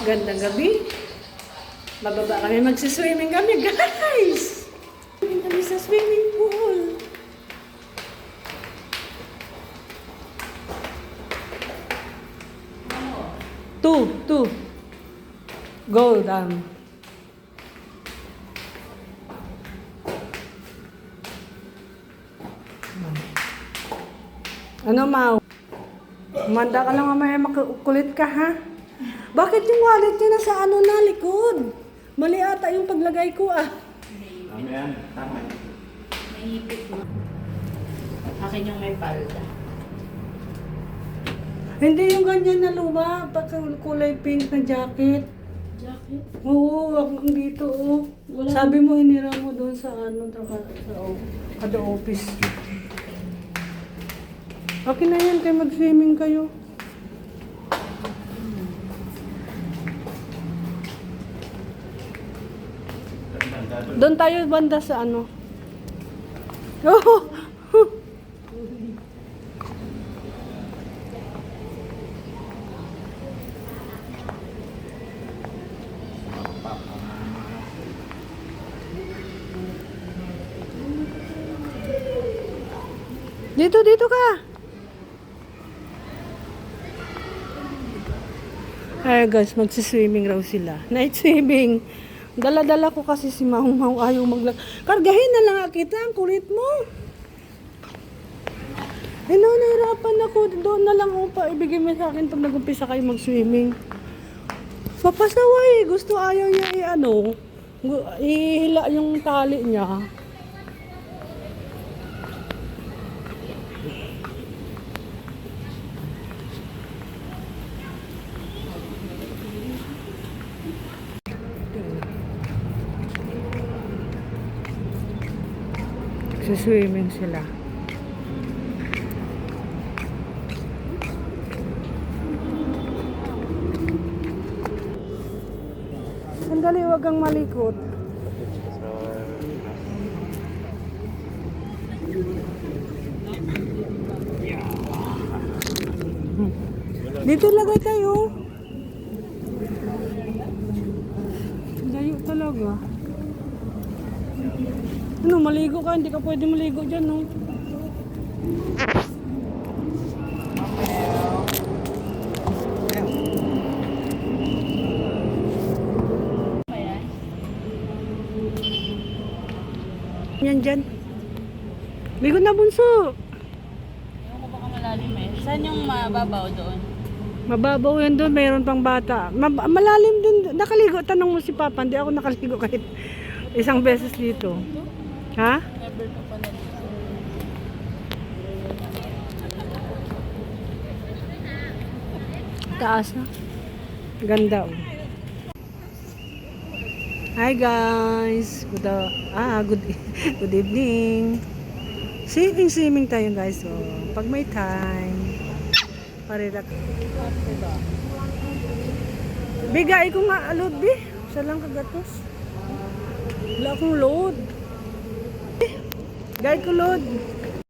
Gandang gabi. Bababa kami, magsiswimming kami, guys! Swimming kami sa swimming pool. Two. Go down. Ano, Mau? Manda ka lang mamaya, makukulit ka, ha? Bakit yung wallet niya nasa na, likod? Mali ata yung paglagay ko, ah. Ayan, tama. May hipit mo. Akin yung may palda. Hindi yung ganyan na luma, kulay pink na jacket. Jacket? Oo, ako dito, oh. Sabi mo, hinira mo doon sa kada office. Okay na yan, kayo mag-swimming kayo. Doon tayo banda sa ano. Oh! Dito ka. Ay guys, magsiswimming raw sila. Night swimming. Dala-dala ko kasi si Mahong ayaw Kargahin na lang kita, ang kulit mo. Nahirapan ako. Doon na lang pa ibigay mo sa akin pag nag-umpisa kayo mag-swimming. Papasaway. Gusto ayaw niya ihila yung tali niya. Swimming sila. Sandali, wag kang malikot. Dito lagay tayo. Layo talaga. Ano, maligo ka? Hindi ka pwede maligo dyan, no? Yan dyan. Ligo na, bunso. Ewan ko baka malalim eh. Saan yung mababaw doon? Mababaw yan doon. Mayroon pang bata. Malalim din. Nakaligo. Tanong mo si Papa. Hindi ako nakaligo kahit isang beses dito. Ha? Never ka pa na dito. Taas na. Ganda, oh. Hi guys. Good evening. Swimming tayo guys. So, pag may time. Parila. Bigay ko nga load bi. Sa lang kagatos. Wala akong load. Guide ko load.